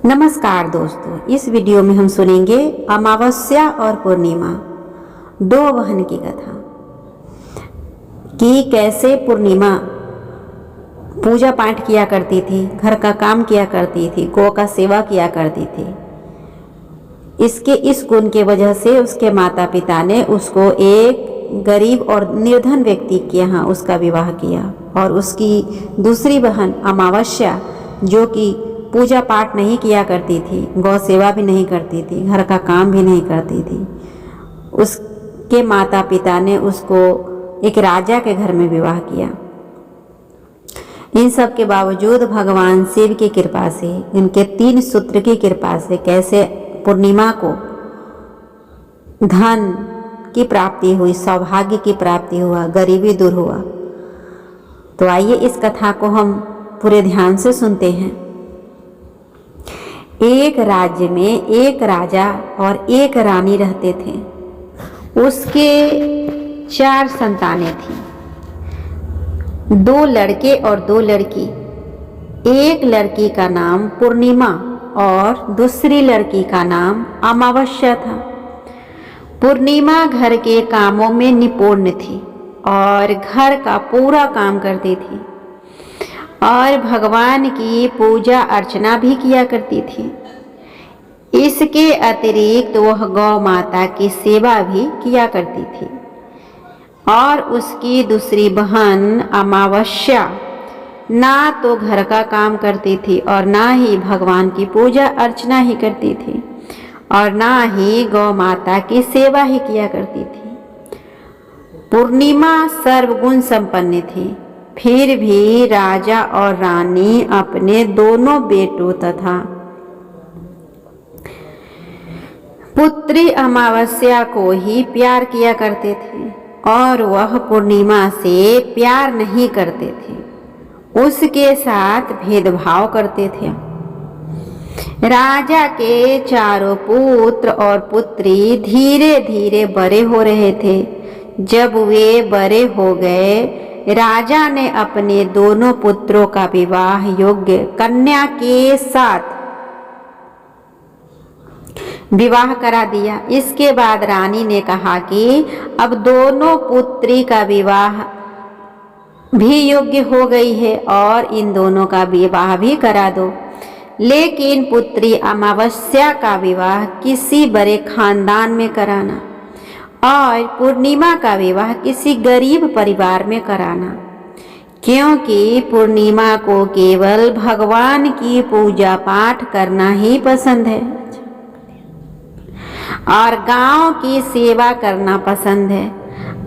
नमस्कार दोस्तों, इस वीडियो में हम सुनेंगे अमावस्या और पूर्णिमा, दो बहन की कथा कि कैसे पूर्णिमा पूजा पाठ किया करती थी, घर का काम किया करती थी, गौ का सेवा किया करती थी। इस गुण के वजह से उसके माता पिता ने उसको एक गरीब और निर्धन व्यक्ति के यहाँ उसका विवाह किया और उसकी दूसरी बहन अमावस्या, जो कि पूजा पाठ नहीं किया करती थी, गौ सेवा भी नहीं करती थी, घर का काम भी नहीं करती थी, उसके माता पिता ने उसको एक राजा के घर में विवाह किया। इन सब के बावजूद भगवान शिव की कृपा से, इनके 3 सूत्र की कृपा से कैसे पूर्णिमा को धन की प्राप्ति हुई, सौभाग्य की प्राप्ति हुआ, गरीबी दूर हुआ। तो आइए इस कथा को हम पूरे ध्यान से सुनते हैं। एक राज्य में एक राजा और एक रानी रहते थे। उसके 4 संतानें थीं, 2 लड़के और 2 लड़की। एक लड़की का नाम पूर्णिमा और दूसरी लड़की का नाम अमावस्या था। पूर्णिमा घर के कामों में निपुण थी और घर का पूरा काम करती थी और भगवान की पूजा अर्चना भी किया करती थी। इसके अतिरिक्त वह गौ माता की सेवा भी किया करती थी। और उसकी दूसरी बहन अमावस्या ना तो घर का काम करती थी और ना ही भगवान की पूजा अर्चना ही करती थी और ना ही गौ माता की सेवा ही किया करती थी। पूर्णिमा सर्वगुण संपन्न थी। फिर भी राजा और रानी अपने दोनों बेटों तथा पुत्री अमावस्या को ही प्यार किया करते थे और वह पूर्णिमा से प्यार नहीं करते थे, उसके साथ भेदभाव करते थे। राजा के 4 पुत्र और पुत्री धीरे धीरे बड़े हो रहे थे। जब वे बड़े हो गए, राजा ने अपने दोनों पुत्रों का विवाह योग्य कन्या के साथ विवाह करा दिया। इसके बाद रानी ने कहा कि अब दोनों पुत्री का विवाह भी योग्य हो गई है और इन दोनों का विवाह भी करा दो। लेकिन पुत्री अमावस्या का विवाह किसी बड़े खानदान में कराना और पूर्णिमा का विवाह किसी गरीब परिवार में कराना, क्योंकि पूर्णिमा को केवल भगवान की पूजा पाठ करना ही पसंद है और गांव की सेवा करना पसंद है।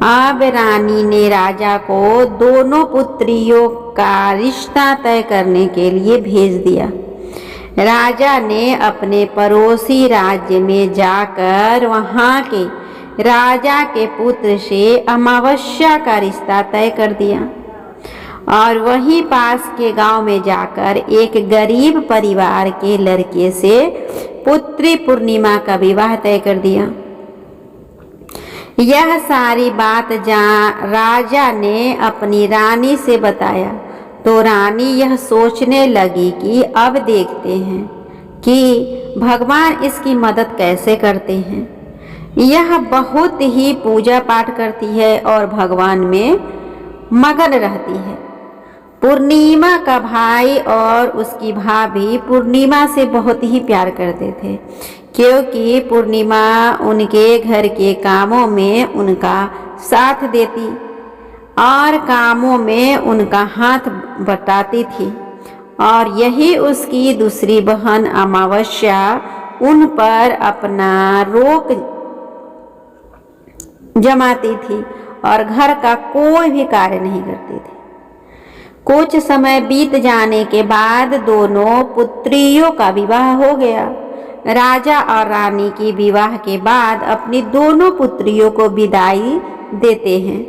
अब रानी ने राजा को दोनों पुत्रियों का रिश्ता तय करने के लिए भेज दिया। राजा ने अपने पड़ोसी राज्य में जाकर वहां के राजा के पुत्र से अमावस्या का रिश्ता तय कर दिया और वहीं पास के गांव में जाकर एक गरीब परिवार के लड़के से पुत्री पूर्णिमा का विवाह तय कर दिया। यह सारी बात राजा ने अपनी रानी से बताया तो रानी यह सोचने लगी कि अब देखते हैं कि भगवान इसकी मदद कैसे करते हैं। यह बहुत ही पूजा पाठ करती है और भगवान में मगन रहती है। पूर्णिमा का भाई और उसकी भाभी पूर्णिमा से बहुत ही प्यार करते थे, क्योंकि पूर्णिमा उनके घर के कामों में उनका साथ देती और कामों में उनका हाथ बटाती थी। और यही उसकी दूसरी बहन अमावस्या उन पर अपना रोक जमाती थी और घर का कोई भी कार्य नहीं करती थी। कुछ समय बीत जाने के बाद दोनों पुत्रियों का विवाह हो गया। राजा और रानी की विवाह के बाद अपनी दोनों पुत्रियों को विदाई देते हैं।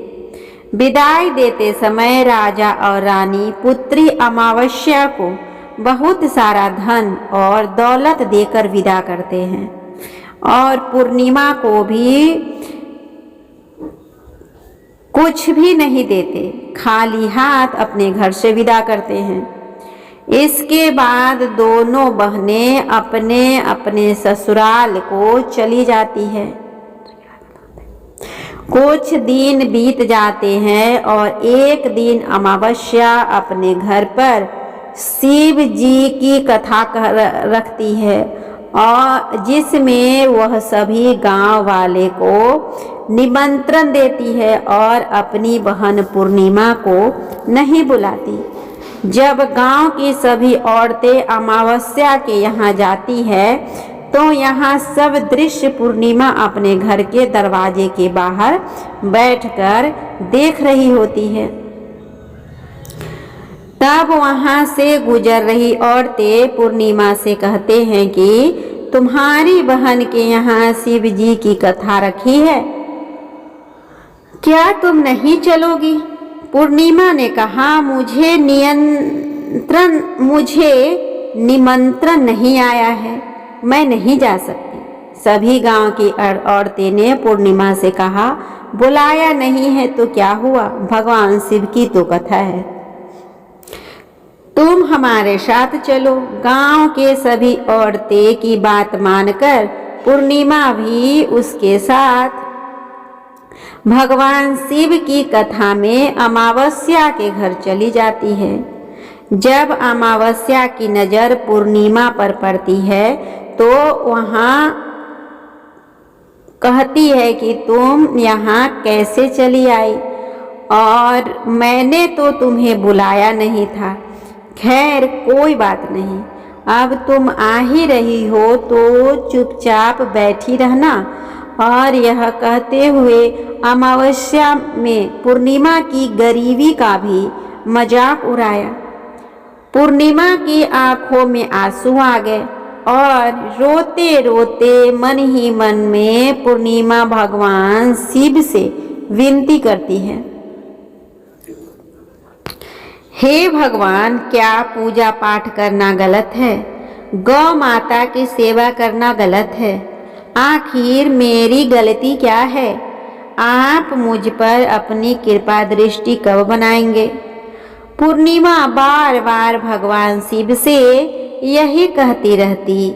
विदाई देते समय राजा और रानी पुत्री अमावस्या को बहुत सारा धन और दौलत देकर विदा करते हैं और पूर्णिमा को भी कुछ भी नहीं देते, खाली हाथ अपने घर से विदा करते हैं। इसके बाद दोनों बहनें अपने अपने ससुराल को चली जाती है। कुछ दिन बीत जाते हैं और एक दिन अमावस्या अपने घर पर शिव जी की कथा रखती है और जिसमें वह सभी गांव वाले को निमंत्रण देती है और अपनी बहन पूर्णिमा को नहीं बुलाती। जब गांव की सभी औरतें अमावस्या के यहाँ जाती है तो यहाँ सब दृश्य पूर्णिमा अपने घर के दरवाजे के बाहर बैठकर देख रही होती है। तब वहाँ से गुजर रही औरतें पूर्णिमा से कहते हैं कि तुम्हारी बहन के यहाँ शिव जी की कथा रखी है, क्या तुम नहीं चलोगी? पूर्णिमा ने कहा, मुझे निमंत्रण नहीं आया है, मैं नहीं जा सकती। सभी गांव की औरतें ने पूर्णिमा से कहा, बुलाया नहीं है तो क्या हुआ, भगवान शिव की तो कथा है, तुम हमारे साथ चलो। गांव के सभी औरतें की बात मानकर पूर्णिमा भी उसके साथ भगवान शिव की कथा में अमावस्या के घर चली जाती है। जब अमावस्या की नज़र पूर्णिमा पर पड़ती है तो वहाँ कहती है कि तुम यहाँ कैसे चली आई और मैंने तो तुम्हें बुलाया नहीं था। खैर कोई बात नहीं, अब तुम आ ही रही हो तो चुपचाप बैठी रहना। और यह कहते हुए अमावस्या में पूर्णिमा की गरीबी का भी मजाक उड़ाया। पूर्णिमा की आंखों में आंसू आ गए और रोते रोते मन ही मन में पूर्णिमा भगवान शिव से विनती करती है, हे भगवान, क्या पूजा पाठ करना गलत है? गौ माता की सेवा करना गलत है? आखिर मेरी गलती क्या है? आप मुझ पर अपनी कृपा दृष्टि कब बनाएंगे? पूर्णिमा बार बार भगवान शिव से यही कहती रहती।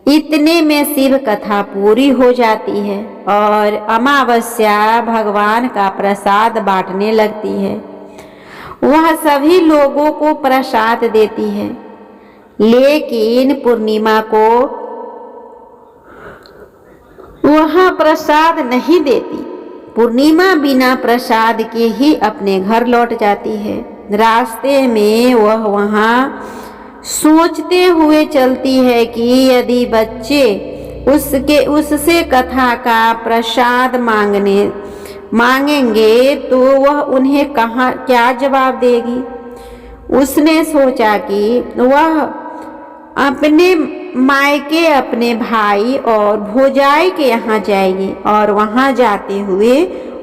इतने में शिव कथा पूरी हो जाती है और अमावस्या भगवान का प्रसाद बांटने लगती है। वह सभी लोगों को प्रसाद देती है, लेकिन पूर्णिमा को वह प्रसाद नहीं देती। पूर्णिमा बिना प्रसाद के ही अपने घर लौट जाती है। रास्ते में वह वहाँ सोचते हुए चलती है कि यदि बच्चे उससे कथा का प्रसाद मांगेंगे तो वह उन्हें क्या जवाब देगी। उसने सोचा कि वह अपने मायके अपने भाई और भौजाई के यहाँ जाएगी और वहाँ जाते हुए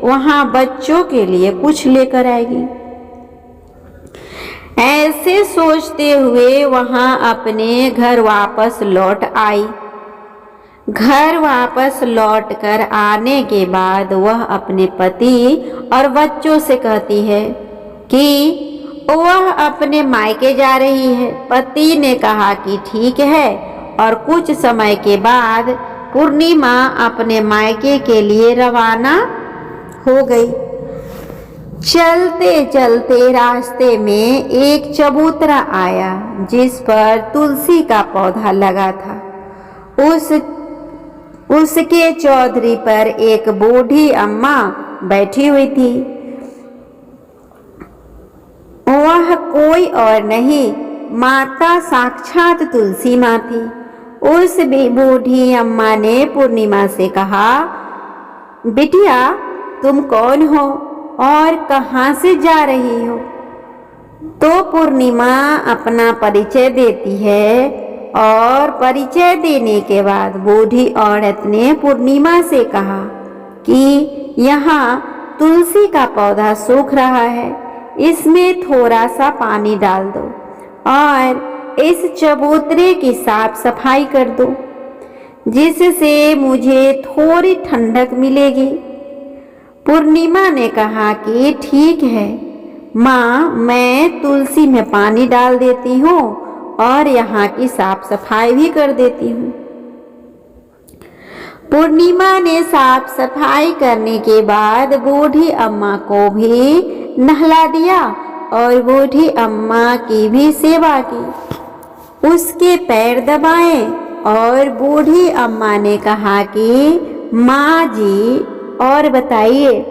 वहाँ बच्चों के लिए कुछ लेकर आएगी। ऐसे सोचते हुए वहाँ अपने घर वापस लौट आई। घर वापस लौटकर आने के बाद वह अपने पति और बच्चों से कहती है कि वह अपने मायके जा रही है। पति ने कहा कि ठीक है और कुछ समय के बाद पूर्णिमा अपने मायके के लिए रवाना हो गई। चलते चलते रास्ते में एक चबूतरा आया जिस पर तुलसी का पौधा लगा था। उसके चौधरी पर एक बूढ़ी अम्मा बैठी हुई थी। वह कोई और नहीं, माता साक्षात तुलसी माँ थी। उस बूढ़ी अम्मा ने पूर्णिमा से कहा, बिटिया तुम कौन हो और कहाँ से जा रही हो? तो पूर्णिमा अपना परिचय देती है और परिचय देने के बाद बूढ़ी औरत ने पूर्णिमा से कहा कि यहाँ तुलसी का पौधा सूख रहा है, इसमें थोड़ा सा पानी डाल दो और इस चबूतरे की साफ सफाई कर दो, जिससे मुझे थोड़ी ठंडक मिलेगी। पूर्णिमा ने कहा कि ठीक है। माँ, मैं तुलसी में पानी डाल देती हूँ और यहाँ की साफ सफाई भी कर देती हूँ। पूर्णिमा ने साफ सफाई करने के बाद बूढ़ी अम्मा को भी नहला दिया और बूढ़ी अम्मा की भी सेवा की, उसके पैर दबाए और बूढ़ी अम्मा ने कहा कि माँ जी, और बताइए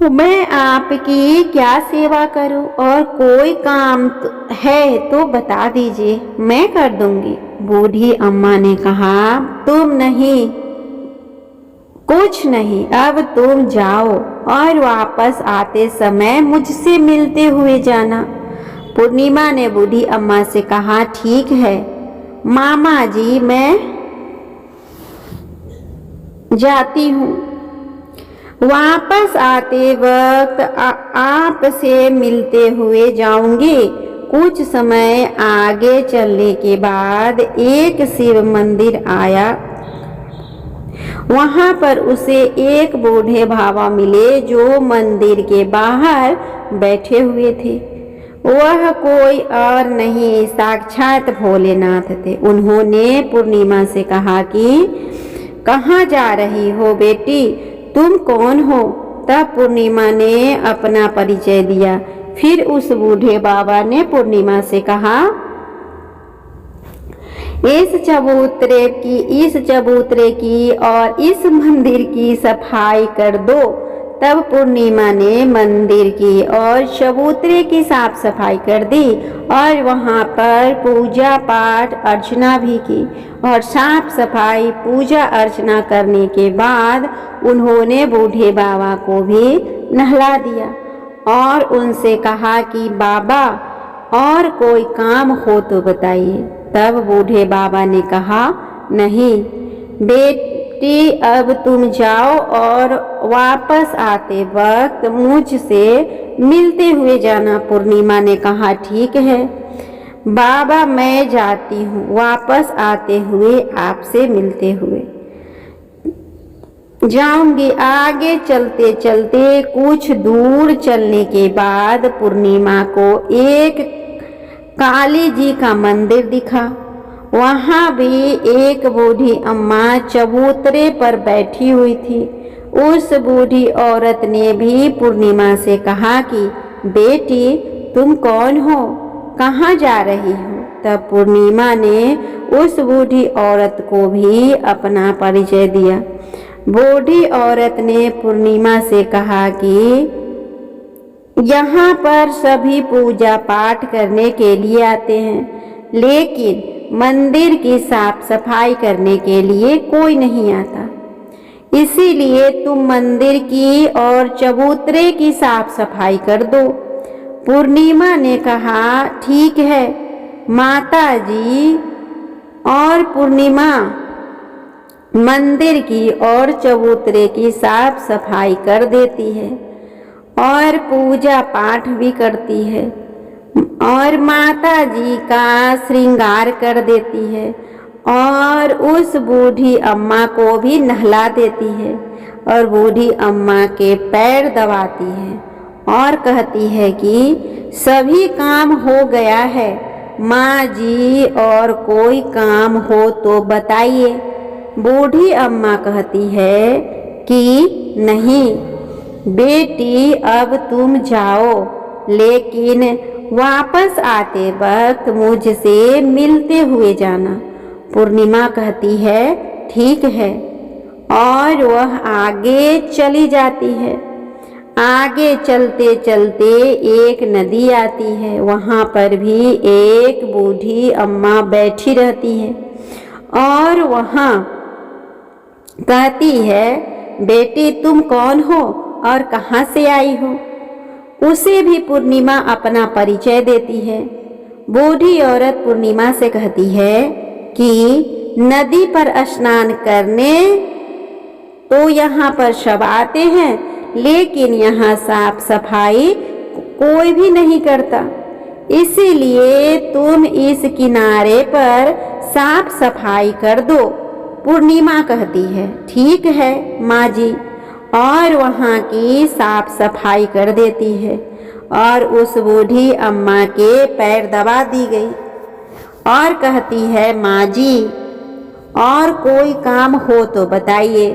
मैं आपकी क्या सेवा करूं, और कोई काम है तो बता दीजिए, मैं कर दूंगी। बूढ़ी अम्मा ने कहा, तुम नहीं, कुछ नहीं, अब तुम जाओ और वापस आते समय मुझसे मिलते हुए जाना। पूर्णिमा ने बूढ़ी अम्मा से कहा, ठीक है मामा जी, मैं जाती हूँ। वापस आते वक्त आपसे मिलते हुए जाऊंगी। कुछ समय आगे चलने के बाद एक शिव मंदिर आया। वहां पर उसे एक बूढ़े बाबा मिले जो मंदिर के बाहर बैठे हुए थे। वह कोई और नहीं, साक्षात भोलेनाथ थे। उन्होंने पूर्णिमा से कहा कि कहाँ जा रही हो बेटी, तुम कौन हो? तब पूर्णिमा ने अपना परिचय दिया। फिर उस बूढ़े बाबा ने पूर्णिमा से कहा, इस चबूतरे की और इस मंदिर की सफाई कर दो। तब पूर्णिमा ने मंदिर की और चबूतरे की साफ सफाई कर दी और वहां पर पूजा पाठ अर्चना भी की। और साफ सफाई पूजा अर्चना करने के बाद उन्होंने बूढ़े बाबा को भी नहला दिया और उनसे कहा कि बाबा, और कोई काम हो तो बताइए। तब बूढ़े बाबा ने कहा, नहीं बेटी, अब तुम जाओ और वापस आते वक्त मुझसे मिलते हुए जाना। पूर्णिमा ने कहा, ठीक है बाबा, मैं जाती हूँ, वापस आते हुए आपसे मिलते हुए जाऊंगी। आगे चलते चलते कुछ दूर चलने के बाद पूर्णिमा को एक काली जी का मंदिर दिखा। वहां भी एक बूढ़ी अम्मा चबूतरे पर बैठी हुई थी। उस बूढ़ी औरत ने भी पूर्णिमा से कहा कि बेटी, तुम कौन हो, कहाँ जा रही हो? तब पूर्णिमा ने उस बूढ़ी औरत को भी अपना परिचय दिया। बूढ़ी औरत ने पूर्णिमा से कहा कि यहाँ पर सभी पूजा पाठ करने के लिए आते हैं, लेकिन मंदिर की साफ सफाई करने के लिए कोई नहीं आता। इसीलिए तुम मंदिर की और चबूतरे की साफ सफाई कर दो। पूर्णिमा ने कहा, ठीक है माता जी। और पूर्णिमा मंदिर की और चबूतरे की साफ सफाई कर देती है और पूजा पाठ भी करती है और माता जी का श्रृंगार कर देती है और उस बूढ़ी अम्मा को भी नहला देती है और बूढ़ी अम्मा के पैर दबाती है और कहती है कि सभी काम हो गया है माँ जी, और कोई काम हो तो बताइए। बूढ़ी अम्मा कहती है कि नहीं बेटी, अब तुम जाओ, लेकिन वापस आते वक्त मुझसे मिलते हुए जाना। पूर्णिमा कहती है, ठीक है, और वह आगे चली जाती है। आगे चलते चलते एक नदी आती है। वहाँ पर भी एक बूढ़ी अम्मा बैठी रहती है और वहाँ कहती है, बेटी तुम कौन हो और कहाँ से आई हो? उसे भी पूर्णिमा अपना परिचय देती है। बूढ़ी औरत पूर्णिमा से कहती है कि नदी पर स्नान करने तो यहाँ पर सब आते हैं, लेकिन यहाँ साफ सफाई कोई भी नहीं करता, इसीलिए तुम इस किनारे पर साफ सफाई कर दो। पूर्णिमा कहती है, ठीक है माँ जी, और वहाँ की साफ सफाई कर देती है और उस बूढ़ी अम्मा के पैर दबा दी गई और कहती है, माँ जी और कोई काम हो तो बताइए।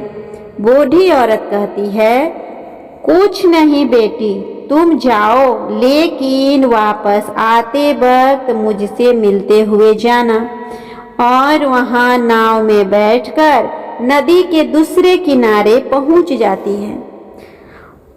बूढ़ी औरत कहती है, कुछ नहीं बेटी, तुम जाओ, लेकिन वापस आते वक्त मुझसे मिलते हुए जाना। और वहाँ नाव में बैठकर नदी के दूसरे किनारे पहुँच जाती है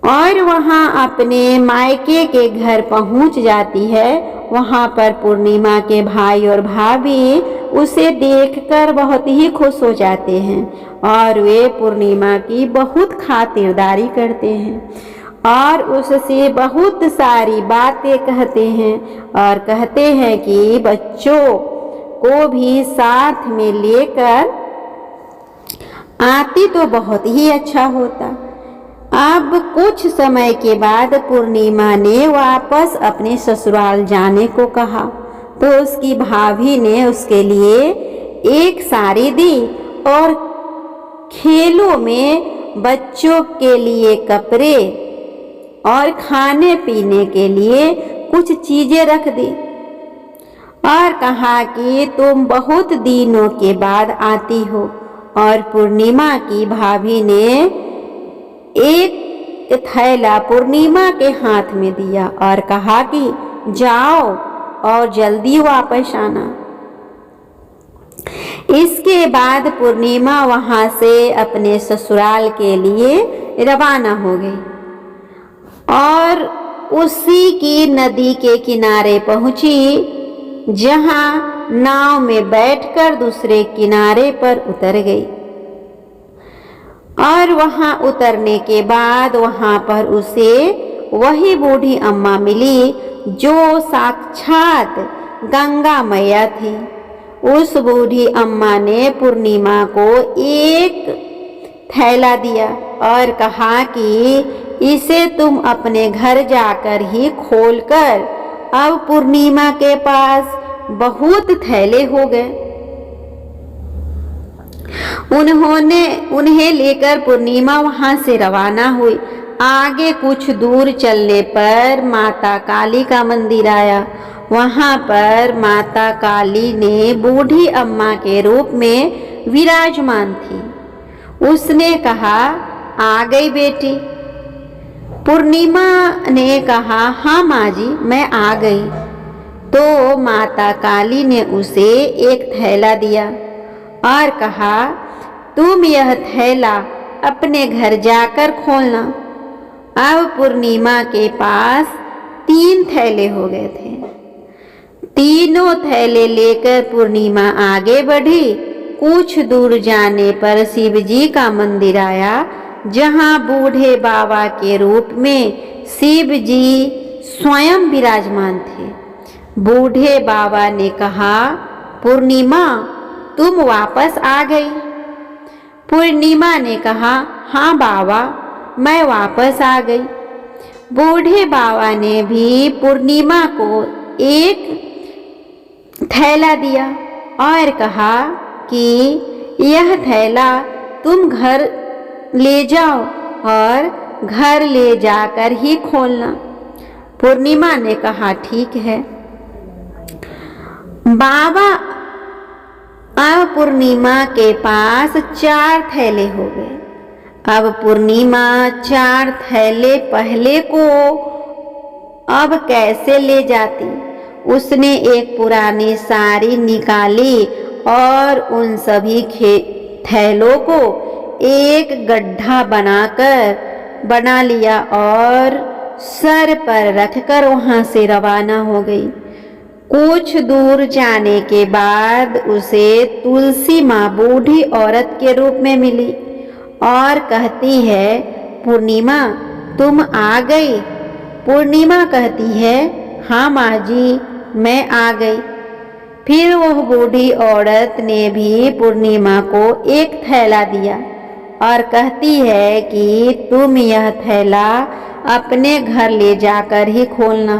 और वहाँ अपने मायके के घर पहुँच जाती है। वहाँ पर पूर्णिमा के भाई और भाभी उसे देखकर बहुत ही खुश हो जाते हैं और वे पूर्णिमा की बहुत खातिरदारी करते हैं और उससे बहुत सारी बातें कहते हैं और कहते हैं कि बच्चों को भी साथ में लेकर आती तो बहुत ही अच्छा होता। अब कुछ समय के बाद पूर्णिमा ने वापस अपने ससुराल जाने को कहा तो उसकी भाभी ने उसके लिए एक साड़ी दी और खेलों में बच्चों के लिए कपड़े और खाने पीने के लिए कुछ चीजें रख दी और कहा कि तुम बहुत दिनों के बाद आती हो। और पूर्णिमा की भाभी ने एक थैला पूर्णिमा के हाथ में दिया और कहा कि जाओ और जल्दी वापस आना। इसके बाद पूर्णिमा वहां से अपने ससुराल के लिए रवाना हो गई और उसी की नदी के किनारे पहुंची जहां नाव में बैठकर दूसरे किनारे पर उतर गई। और वहां उतरने के बाद वहां पर उसे वही बूढ़ी अम्मा मिली जो साक्षात गंगा मैया थी। उस बूढ़ी अम्मा ने पूर्णिमा को एक थैला दिया और कहा कि इसे तुम अपने घर जाकर ही खोलकर। अब पूर्णिमा के पास बहुत थैले हो गए। उन्हें लेकर पूर्णिमा वहां से रवाना हुई। आगे कुछ दूर चलने पर माता काली का मंदिर आया। वहां पर माता काली ने बूढ़ी अम्मा के रूप में विराजमान थी। उसने कहा, आ गई बेटी। पूर्णिमा ने कहा, हाँ माँ जी, मैं आ गई। तो माता काली ने उसे एक थैला दिया और कहा, तुम यह थैला अपने घर जाकर खोलना। अब पूर्णिमा के पास 3 थैले हो गए थे। तीनों थैले लेकर पूर्णिमा आगे बढ़ी। कुछ दूर जाने पर शिव जी का मंदिर आया जहां बूढ़े बाबा के रूप में शिव जी स्वयं विराजमान थे। बूढ़े बाबा ने कहा, पूर्णिमा तुम वापस आ गई। पूर्णिमा ने कहा, हाँ बाबा, मैं वापस आ गई। बूढ़े बाबा ने भी पूर्णिमा को एक थैला दिया और कहा कि यह थैला तुम घर ले जाओ और घर ले जाकर ही खोलना। पूर्णिमा ने कहा, ठीक है। बाबा अब पूर्णिमा के पास 4 थैले हो गए। अब पूर्णिमा 4 थैले पहले को अब कैसे ले जाती। उसने एक पुरानी साड़ी निकाली और उन सभी थैलों को एक गड्ढा बना लिया और सर पर रखकर वहां से रवाना हो गई। कुछ दूर जाने के बाद उसे तुलसी माँ बूढ़ी औरत के रूप में मिली और कहती है, पूर्णिमा तुम आ गई। पूर्णिमा कहती है, हाँ माँ जी, मैं आ गई। फिर वह बूढ़ी औरत ने भी पूर्णिमा को एक थैला दिया और कहती है कि तुम यह थैला अपने घर ले जाकर ही खोलना।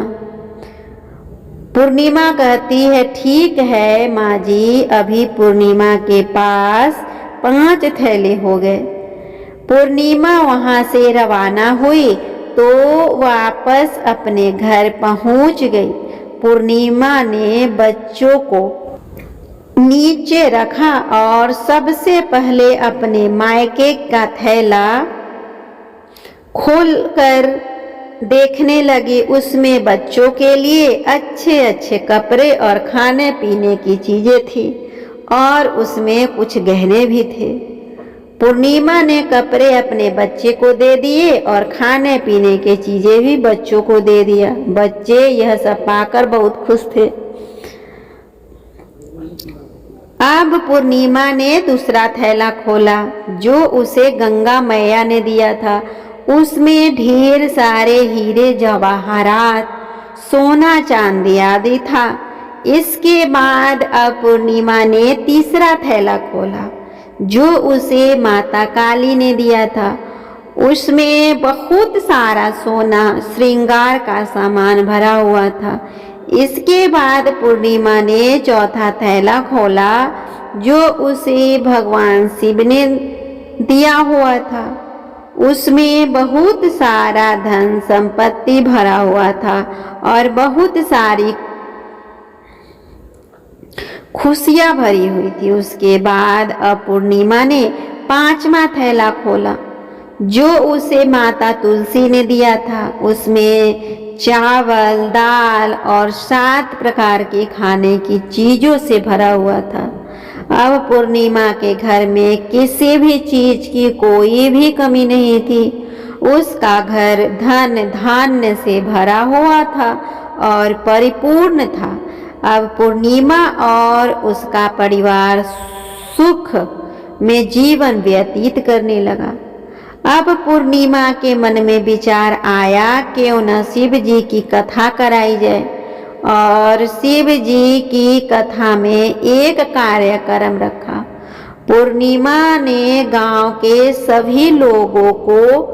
पूर्णिमा कहती है, ठीक है माँ जी। अभी पूर्णिमा के पास 5 थैले हो गए। पूर्णिमा वहां से रवाना हुई तो वापस अपने घर पहुंच गई। पूर्णिमा ने बच्चों को नीचे रखा और सबसे पहले अपने मायके का थैला खोलकर देखने लगी। उसमें बच्चों के लिए अच्छे अच्छे कपड़े और खाने पीने की चीजें थी और उसमें कुछ गहने भी थे। पूर्णिमा ने कपड़े अपने बच्चे को दे दिए और खाने पीने की चीजें भी बच्चों को दे दिया। बच्चे यह सब पाकर बहुत खुश थे। अब पूर्णिमा ने दूसरा थैला खोला जो उसे गंगा मैया ने दिया था। उसमें ढेर सारे हीरे जवाहरात, सोना चांदी आदि था। इसके बाद अब पूर्णिमा ने तीसरा थैला खोला जो उसे माता काली ने दिया था। उसमें बहुत सारा सोना श्रृंगार का सामान भरा हुआ था। इसके बाद पूर्णिमा ने चौथा थैला खोला जो उसे भगवान शिव ने दिया हुआ था। उसमें बहुत सारा धन संपत्ति भरा हुआ था और बहुत सारी खुशियां भरी हुई थी। उसके बाद अब पूर्णिमा ने पांचवा थैला खोला जो उसे माता तुलसी ने दिया था। उसमें चावल, दाल और 7 प्रकार के खाने की चीजों से भरा हुआ था। अब पूर्णिमा के घर में किसी भी चीज की कोई भी कमी नहीं थी। उसका घर धन धान्य से भरा हुआ था और परिपूर्ण था। अब पूर्णिमा और उसका परिवार सुख में जीवन व्यतीत करने लगा। अब पूर्णिमा के मन में विचार आया क्यों न शिव जी की कथा कराई जाए और शिव जी की कथा में एक कार्यक्रम रखा। पूर्णिमा ने गांव के सभी लोगों को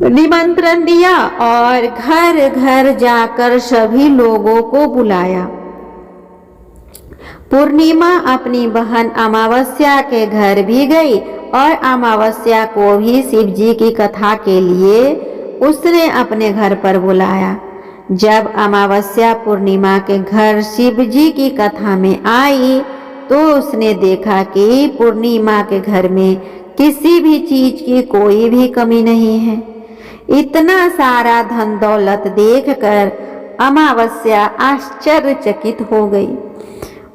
निमंत्रण दिया और घर घर जाकर सभी लोगों को बुलाया। पूर्णिमा अपनी बहन अमावस्या के घर भी गई और अमावस्या को भी शिव जी की कथा के लिए उसने अपने घर पर बुलाया। जब अमावस्या पूर्णिमा के घर शिव जी की कथा में आई तो उसने देखा कि पूर्णिमा के घर में किसी भी चीज की कोई भी कमी नहीं है। इतना सारा धन दौलत देखकर अमावस्या आश्चर्यचकित हो गई।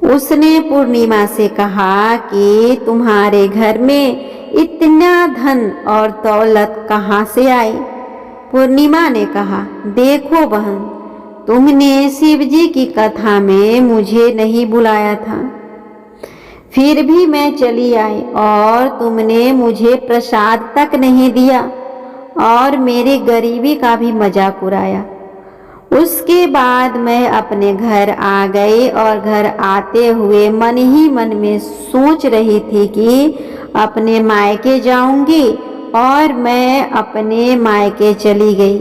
उसने पूर्णिमा से कहा कि तुम्हारे घर में इतना धन और दौलत कहाँ से आई? पूर्णिमा ने कहा, देखो बहन, तुमने शिव जी की कथा में मुझे नहीं बुलाया था, फिर भी मैं चली आई और तुमने मुझे प्रसाद तक नहीं दिया और मेरी गरीबी का भी मजाक उड़ाया। उसके बाद मैं अपने घर आ गई और घर आते हुए मन ही मन में सोच रही थी कि अपने मायके जाऊंगी और मैं अपने मायके चली गई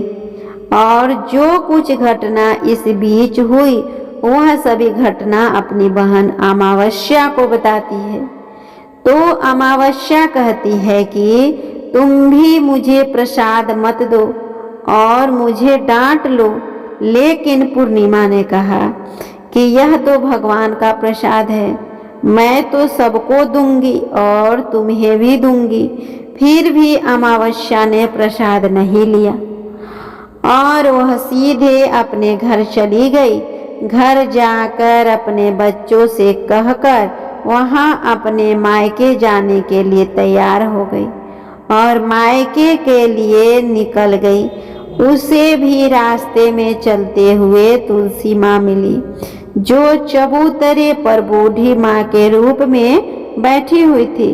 और जो कुछ घटना इस बीच हुई वह सभी घटना अपनी बहन अमावस्या को बताती है। तो अमावस्या कहती है कि तुम भी मुझे प्रसाद मत दो और मुझे डांट लो। लेकिन पूर्णिमा ने कहा कि यह तो भगवान का प्रसाद है, मैं तो सबको दूंगी और तुम्हें भी दूंगी। फिर भी अमावस्या ने प्रसाद नहीं लिया और वह सीधे अपने घर चली गई। घर जाकर अपने बच्चों से कहकर वहां अपने मायके जाने के लिए तैयार हो गई और मायके के लिए निकल गई। उसे भी रास्ते में चलते हुए तुलसी माँ मिली जो चबूतरे पर बूढ़ी माँ के रूप में बैठी हुई थी।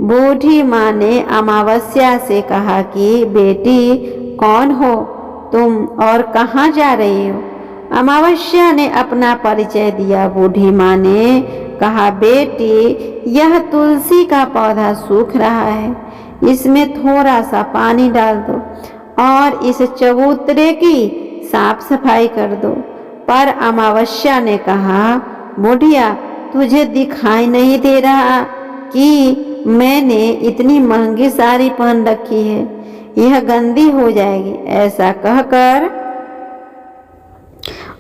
बूढ़ी माँ ने अमावस्या से कहा कि बेटी, कौन हो तुम और कहाँ जा रही हो? अमावस्या ने अपना परिचय दिया। बूढ़ी माँ ने कहा, बेटी, यह तुलसी का पौधा सूख रहा है, इसमें थोड़ा सा पानी डाल दो और इस चबूतरे की साफ सफाई कर दो। पर अमावस्या ने कहा, बुढ़िया, तुझे दिखाई नहीं दे रहा कि मैंने इतनी महंगी साड़ी पहन रखी है, यह गंदी हो जाएगी। ऐसा कहकर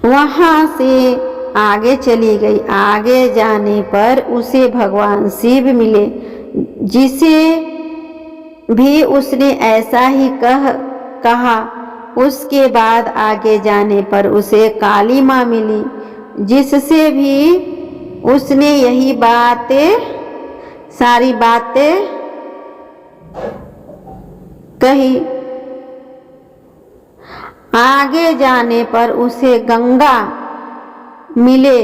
वहां से आगे चली गई। आगे जाने पर उसे भगवान शिव मिले, जिसे भी उसने ऐसा ही कहा। उसके बाद आगे जाने पर उसे काली माँ मिली, जिससे भी उसने यही सारी बातें कही। आगे जाने पर उसे गंगा मिले,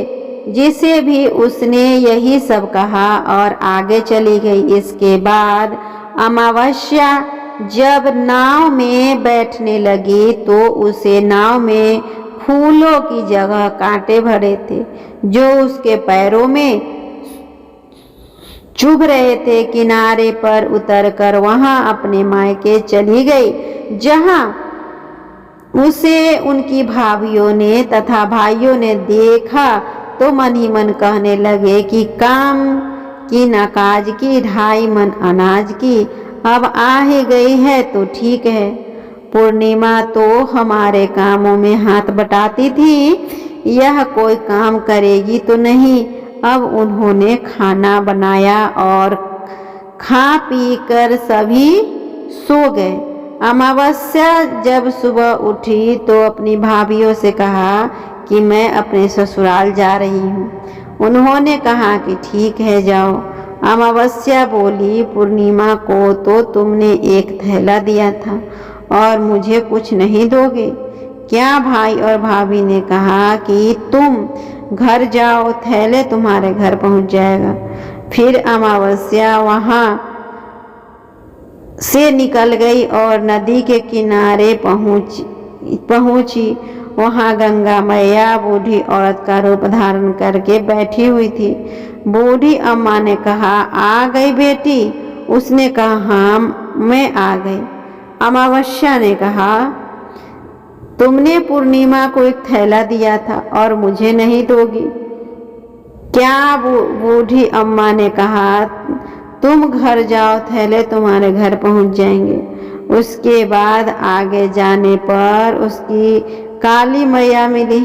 जिसे भी उसने यही सब कहा और आगे चली गई। इसके बाद अमावस्या जब नाव में बैठने लगी तो उसे नाव में फूलों की जगह कांटे भरे थे, जो उसके पैरों में चुभ रहे थे। किनारे पर उतरकर वहां अपने मायके चली गई, जहां उसे उनकी भाभियों ने तथा भाइयों ने देखा तो मन ही मन कहने लगे कि काम की न काज की, 2.5 मन अनाज की। अब आ ही गई है तो ठीक है। पूर्णिमा तो हमारे कामों में हाथ बटाती थी, यह कोई काम करेगी तो नहीं। अब उन्होंने खाना बनाया और खा पी कर सभी सो गए। अमावस्या जब सुबह उठी तो अपनी भाभियों से कहा कि मैं अपने ससुराल जा रही हूँ। उन्होंने कहा कि ठीक है, जाओ। अमावस्या बोली, पूर्णिमा को तो तुमने एक थैला दिया था और मुझे कुछ नहीं दोगे क्या? भाई और भाभी ने कहा कि तुम घर जाओ, थैले तुम्हारे घर पहुंच जाएगा। फिर अमावस्या वहां से निकल गई और नदी के किनारे पहुंची। वहां गंगा मैया बूढ़ी औरत का रूप धारण करके बैठी हुई थी। बूढ़ी अम्मा ने कहा, आ गई बेटी? उसने कहा, हाँ मैं आ गई। अमावस्या ने कहा, तुमने पूर्णिमा को एक थैला दिया था और मुझे नहीं दोगी क्या? बूढ़ी अम्मा ने कहा, तुम घर जाओ, थैले तुम्हारे घर पहुंच जाएंगे। उसके बाद आगे जाने पर उसकी काली मैया मिली,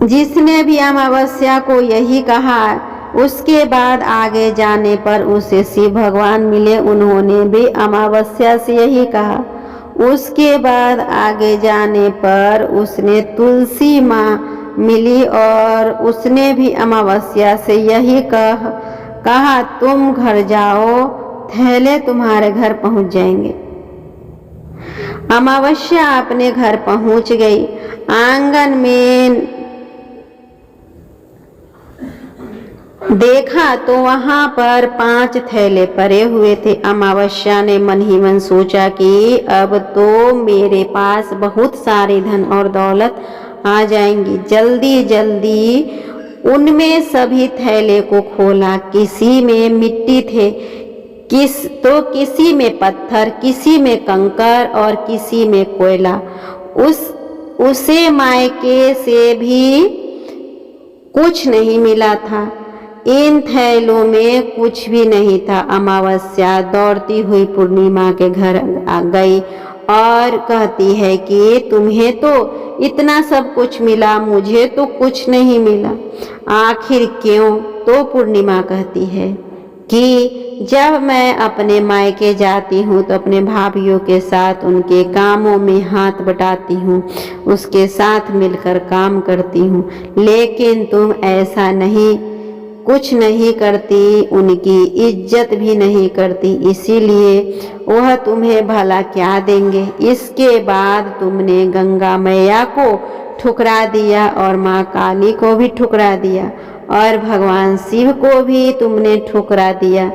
जिसने भी अमावस्या को यही कहा। उसके बाद आगे जाने पर उसे शिव भगवान मिले, उन्होंने भी अमावस्या से यही कहा। उसके बाद आगे जाने पर उसने तुलसी माँ मिली और उसने भी अमावस्या से यही कहा, तुम घर जाओ, थैले तुम्हारे घर पहुंच जाएंगे। अमावस्या अपने घर पहुंच गई। आंगन में देखा तो वहां पर 5 थैले पड़े हुए थे। अमावस्या ने मन ही मन सोचा कि अब तो मेरे पास बहुत सारे धन और दौलत आ जाएंगी। जल्दी जल्दी उनमें सभी थैले को खोला। किसी में मिट्टी थे, किसी में पत्थर, किसी में कंकर और किसी में कोयला। उसे मायके से भी कुछ नहीं मिला था। इन थैलों में कुछ भी नहीं था। अमावस्या दौड़ती हुई पूर्णिमा के घर आ गई और कहती है कि तुम्हें तो इतना सब कुछ मिला, मुझे तो कुछ नहीं मिला, आखिर क्यों? तो पूर्णिमा कहती है कि जब मैं अपने मायके जाती हूँ तो अपने भाभियों के साथ उनके कामों में हाथ बटाती हूँ, उसके साथ मिलकर काम करती हूँ, लेकिन तुम ऐसा नहीं, कुछ नहीं करती, उनकी इज्जत भी नहीं करती, इसीलिए वह तुम्हें भला क्या देंगे। इसके बाद तुमने गंगा मैया को ठुकरा दिया और माँ काली को भी ठुकरा दिया और भगवान शिव को भी तुमने ठुकरा दिया,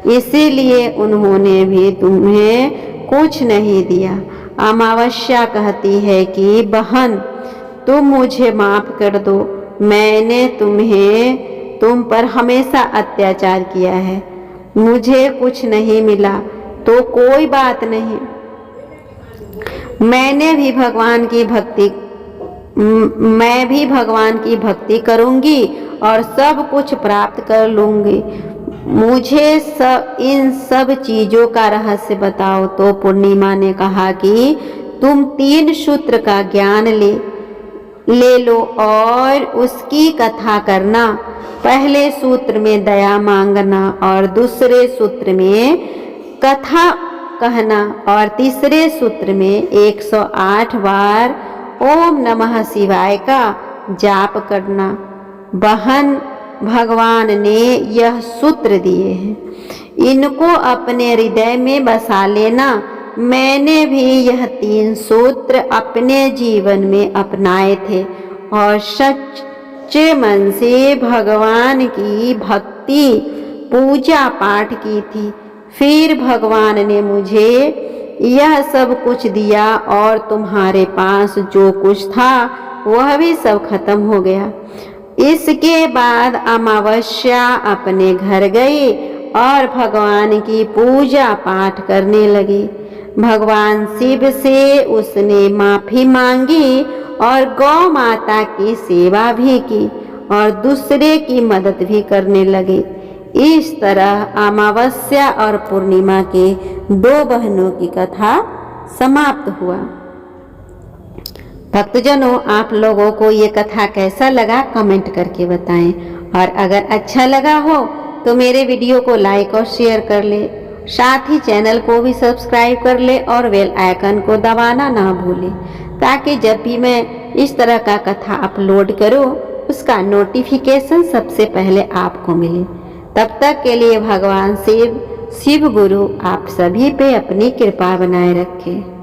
इसीलिए उन्होंने भी तुम्हें कुछ नहीं दिया। अमावस्या कहती है कि बहन, तुम मुझे माफ कर दो, मैंने तुम पर हमेशा अत्याचार किया है, मुझे कुछ नहीं मिला तो कोई बात नहीं, मैं भी भगवान की भक्ति करूंगी और सब कुछ प्राप्त कर लूंगी। मुझे इन सब चीजों का रहस्य बताओ। तो पूर्णिमा ने कहा कि तुम 3 सूत्र का ज्ञान ले लो और उसकी कथा करना। पहले सूत्र में दया मांगना और दूसरे सूत्र में कथा कहना और तीसरे सूत्र में 108 बार ओम नमः शिवाय का जाप करना। बहन, भगवान ने यह सूत्र दिए हैं, इनको अपने हृदय में बसा लेना। मैंने भी यह 3 सूत्र अपने जीवन में अपनाए थे और सच्चे मन से भगवान की भक्ति पूजा पाठ की थी। फिर भगवान ने मुझे यह सब कुछ दिया और तुम्हारे पास जो कुछ था वह भी सब खत्म हो गया। इसके बाद अमावस्या अपने घर गई और भगवान की पूजा पाठ करने लगी। भगवान शिव से उसने माफी मांगी और गौ माता की सेवा भी की और दूसरे की मदद भी करने लगे। इस तरह अमावस्या और पूर्णिमा के 2 बहनों की कथा समाप्त हुआ। भक्तजनों, आप लोगों को ये कथा कैसा लगा कमेंट करके बताएं और अगर अच्छा लगा हो तो मेरे वीडियो को लाइक और शेयर कर ले। साथ ही चैनल को भी सब्सक्राइब कर ले और बेल आइकन को दबाना ना भूलें ताकि जब भी मैं इस तरह का कथा अपलोड करूं उसका नोटिफिकेशन सबसे पहले आपको मिले। तब तक के लिए भगवान शिव गुरु आप सभी पे अपनी कृपा बनाए रखें।